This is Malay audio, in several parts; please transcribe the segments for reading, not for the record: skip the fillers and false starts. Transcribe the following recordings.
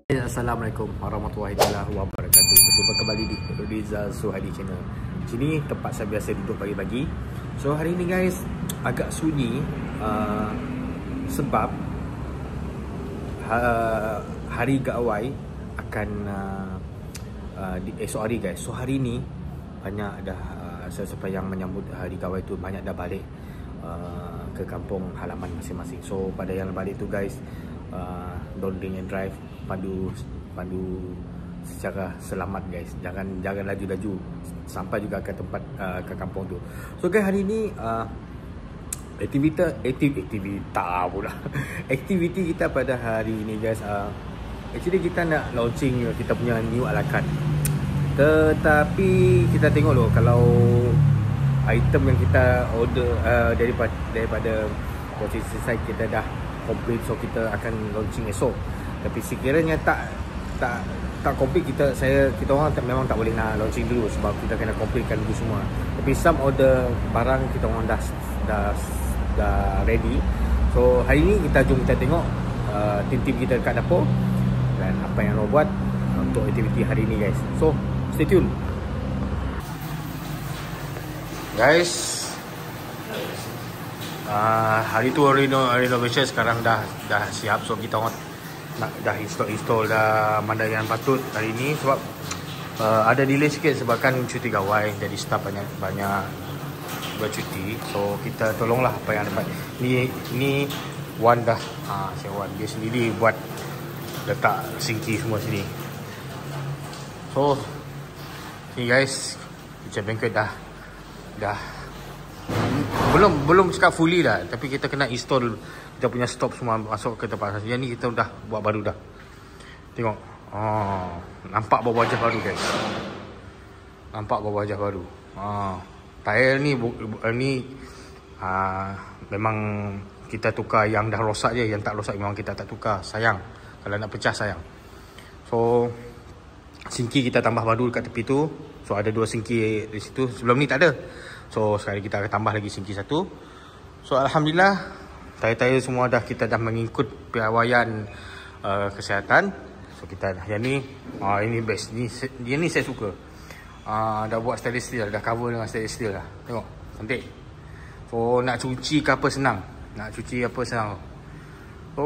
Assalamualaikum warahmatullahi wabarakatuh. Berjumpa kembali di Rizal Suhadi Channel. Sini tempat saya biasa duduk pagi-pagi. So hari ni guys agak sunyi sebab hari Gawai akan esok hari guys. So hari ni banyak dah sesiapa yang menyambut hari Gawai tu banyak dah balik ke kampung halaman masing-masing. So pada yang balik tu guys, don't drink and drive, pandu secara selamat guys. Jangan laju-laju sampai juga ke tempat ke kampung tu. So guys, hari ni aktiviti kita pada hari ni guys, actually kita nak launching kita punya new ala carte. Tetapi kita tengok loh, kalau item yang kita order daripada posisi side kita dah complete, so kita akan launching esok. Tapi sekiranya tak complete, kita orang memang tak boleh nak launching dulu sebab kita kena completekan dulu semua. Tapi some order barang kita orang dah ready. So hari ni kita tengok tim-tim kita dekat dapur dan apa yang orang buat untuk aktiviti hari ni guys. So stay tune guys. Hari tu renovation sekarang dah siap. So kita orang dah install dah mana yang patut hari ni sebab ada delay sikit sebabkan cuti Gawai, jadi staff banyak bercuti. So kita tolonglah apa yang dapat. Ni Wan dah si Wan dia sendiri buat letak sinki semua sini. So ni guys, kitchen banquet dah belum cakap fully lah, tapi kita kena install kita punya stop semua masuk ke tempat. Yang ni kita dah buat baru dah. Tengok. Nampak bawah wajah baru guys. Nampak bawah wajah baru. Tile ni memang kita tukar yang dah rosak je. Yang tak rosak memang kita tak tukar. Sayang. Kalau nak pecah sayang. So sinki kita tambah baru dekat tepi tu. So ada 2 sinki di situ. Sebelum ni tak ada. So sekarang kita akan tambah lagi sinki 1. So alhamdulillah, tayar-tayar semua kita dah mengikut piawaian kesihatan. So kita yang ni ini best. Ni saya suka. Dah buat stainless steel, dah cover dengan stainless steel dah. Tengok, cantik. So nak cuci ke apa senang. So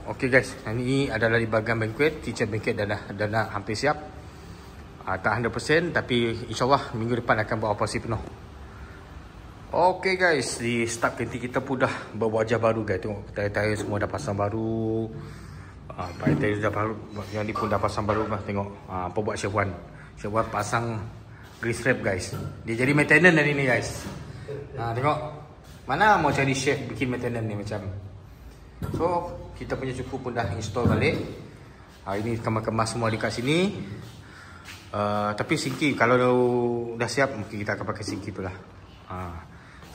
okey guys, ini adalah di bahagian banquet. Kitchen banquet dah hampir siap. Tak 100% tapi insyaAllah minggu depan akan buat operasi penuh. Okey guys, di start kantin kita pun dah berwajah baru guys. Tengok tayar-tayar semua dah pasang baru. Tayar dah baru, yang ni pun dah pasang baru lah. Tengok apa buat Chef Wan pasang grease trap guys. Dia jadi maintenance hari ni guys. Tengok, mana mau cari chef bikin maintenance ni macam. So kita punya cukup pun dah install balik. Ini kemas semua dekat sini. Tapi sinki kalau dah siap mungkin kita akan pakai sinki tu lah.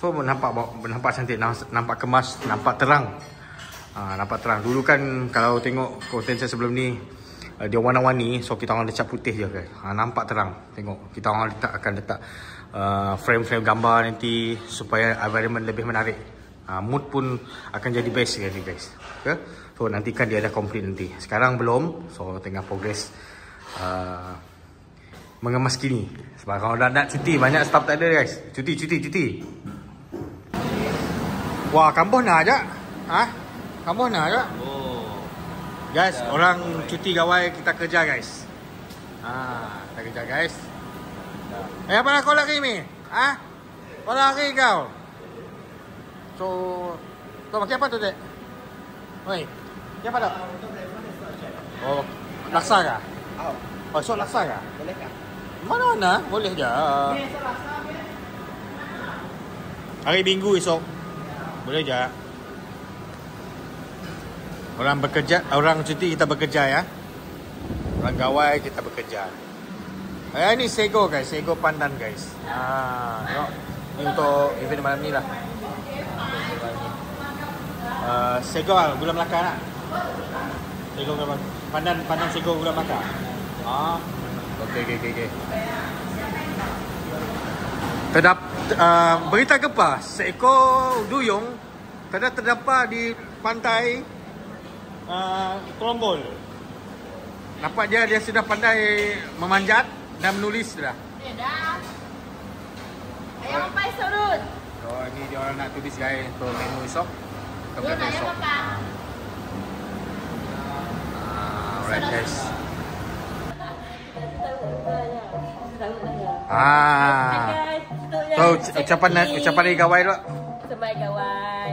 So nampak cantik, nampak kemas, nampak terang. Nampak terang. Dulu kan kalau tengok konten saya sebelum ni, dia warna-warni, so kita orang cat putih je guys. Nampak terang. Tengok, kita orang akan letak frame-frame gambar nanti supaya environment lebih menarik. Mood pun akan jadi best guys. Okay? So nantikan dia dah complete nanti. Sekarang belum, so tengah progress mengemas kini. Sebab kalau dah nak cuti, banyak staff tak ada guys. Cuti. Wah, kambuh nak ajak. Kambuh nak ajak. Guys, orang cuti Gawai kita kerja guys. Kita kerja guys. Apa nak kau lagi ni? Kau lagi kau. So, kau makan apa tu dek? Oi, apa dah? Oh, laksa kah? So laksa kah? Boleh kah? Mana? Boleh je. Hari Minggu esok. Boleh je. Orang bekerja, orang cuti kita bekerja ya. Orang Gawai kita bekerja. Ini Sego guys, Sego pandan guys. Tengok. Ini untuk event malam ni lah. Sego gula Melaka nak. Sego gula pandan Sego gula Melaka. Okey. Berita gempa, seekor duyung terdampar di pantai Trombol. Nampak dia sudah pandai memanjat dan menulis dah. Ya dah. Ayam apa esok Run? Oh, ini dia orang nak tulis guys untuk menu esok. Run ayam apa? Alright guys. So ucapan dari gawai lo. Selamat gawai.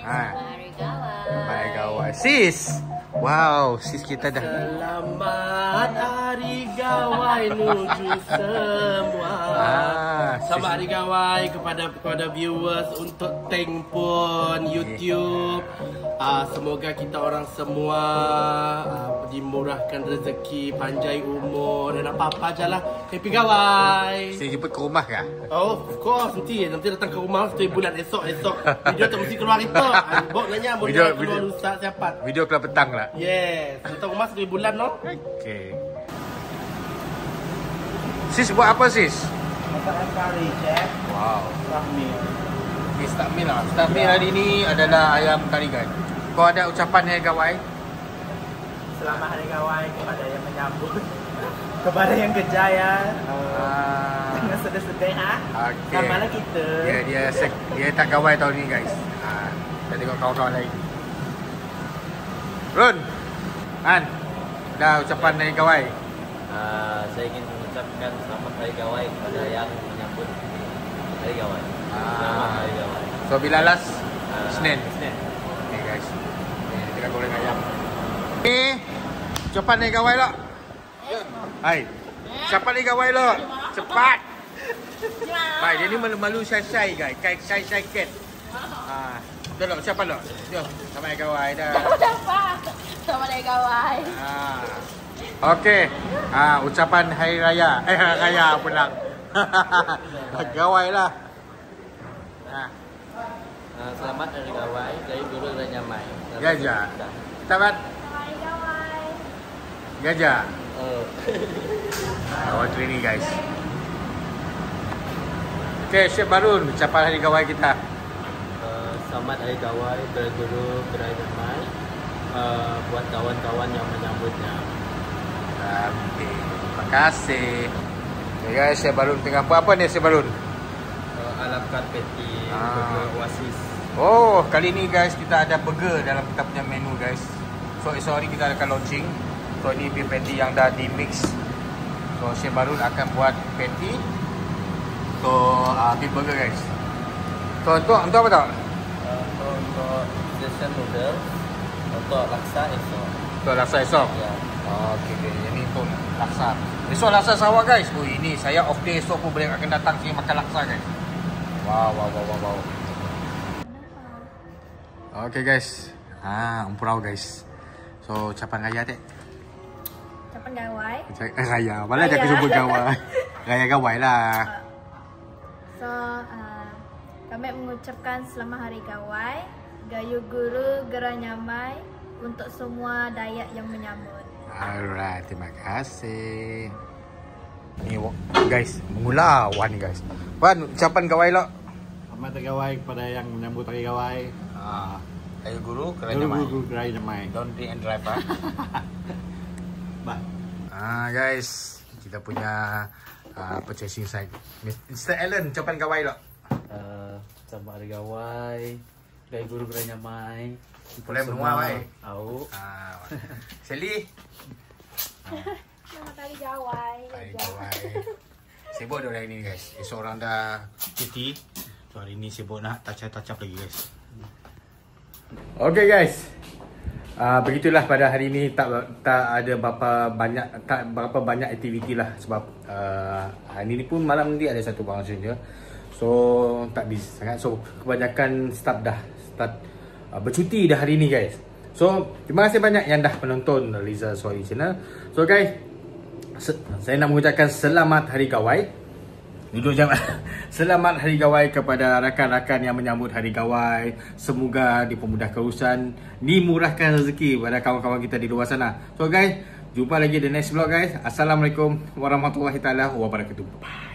Hai. Selamat gawai. Sis. Wow, sis kita dah. Selamat Hari Gawai nuju semua. Selamat Hari Gawai kepada viewers untuk Tengpun YouTube. Semoga kita orang semua dimurahkan rezeki, panjang umur dan apa-apa je lah. Happy Gawai. Saya jemput ke rumah kah? Oh, of course. Nanti datang ke rumah 1 bulan esok. Video tu mesti keluar itu. Bok nanya mau keluar lusa siapa? Video keluar petang lah. Yes, datang rumah 1 bulan no. Okay. Sis buat apa sis? Masakan kari, chef. Wow. Rahmil. Miss Takmil lah. Takmil hari ni adalah ayam kari guys. Kau ada ucapan Hari Gawai? Selamat Hari Gawai kepada yang menyambut. Kepada yang kejaya. Jangan sedih-sedih ha. Okay. Samalah kita. Dia tak gawai tahun ni guys. Kita tengok kawan-kawan lain. Run. Han. Dah ucapan Hari Gawai. Saya ingin mengucapkan selamat Hari Gawai kepada yang menyambut Hari Gawai. Selamat Hari Gawai. So bila last? Senin. Senin. Okay guys. Ni kita goreng ayam. Ni ucapan Hari Gawai lo. Hai. Ucapan Hari Gawai lo. Cepat. Baik, dia ni malu-malu syai-syai guys. Syai-syai cat. Dah lo, siapa lo? Jom. Selamat Hari Gawai dah. Selamat Hari Gawai. Okey. Ucapan Hari Raya. Hari Raya pulang. Gawai lah. Selamat Hari Gawai dari Guru Ranyamai. Gajah. Selamat Hari Gawai. Gajah. Awak training guys. Okay, Chef Barun, ucapan Hari Gawai kita. Selamat Hari Gawai dari Guru Ranyamai. Buat kawan-kawan yang menyambutnya. Okay. Terima kasih. Okay guys, Chef Barun tengah buat apa ni Chef Barun? Ala carte peti burger Oasis. Oh, kali ni guys kita ada burger dalam kita punya menu guys. So esok hari kita akan launching. So ini beef patty yang dah di mix. So Chef Barun akan buat patty untuk beef burger guys. So untuk apa tau? Untuk session noodles, untuk laksa esok. Untuk laksa esok? Ya. Okay. Ini untuk laksa. Esok laksa Sarawak guys. Oh ini saya off day esok pun boleh akan datang sini makan laksa guys. Wow. Okay guys. Umpurau guys. So ucapan raya dek. Ucapan Gawai. Raya. Malah dia sebut Gawai. Raya Gawai lah. So, kami mengucapkan selamat Hari Gawai. Gayu Guru Geranyamai untuk semua Dayak yang menyambut. Alright, terima kasih. Ni guys, mula Wan guys. Wan, ucapan Gawai lo. Selamat Hari Gawai kepada yang menyambut Hari Gawai. Ayo Guru Geranyamai. Guru Geranyamai. Don't drink and drive Bye. Guys, kita punya purchasing side. Mr. Allen, ucapan Gawai lo. Selamat Hari Gawai dari Guru Geranyamai. Boleh menua wai. Au. Sally. Selamat Hari Gawai. Hari Gawai. Sibuk dah hari ni guys. Esok orang dah cuti. So hari ni sibuk nak touch-up lagi guys. Okay guys. Begitulah pada hari ni tak ada berapa banyak aktiviti lah sebab hari ni pun malam ni ada satu function je. So tak busy sangat. So kebanyakan staff dah start bercuti dah hari ni guys. So terima kasih banyak yang dah menonton Liza Soy channel. So guys, saya nak mengucapkan selamat Hari Gawai. Duduk jam. Selamat Hari Gawai kepada rakan-rakan yang menyambut Hari Gawai. Semoga dipermudahkan urusan, dimurahkan rezeki pada kawan-kawan kita di luar sana. So guys, jumpa lagi di next vlog guys. Assalamualaikum warahmatullahi taala wabarakatuh. Bye.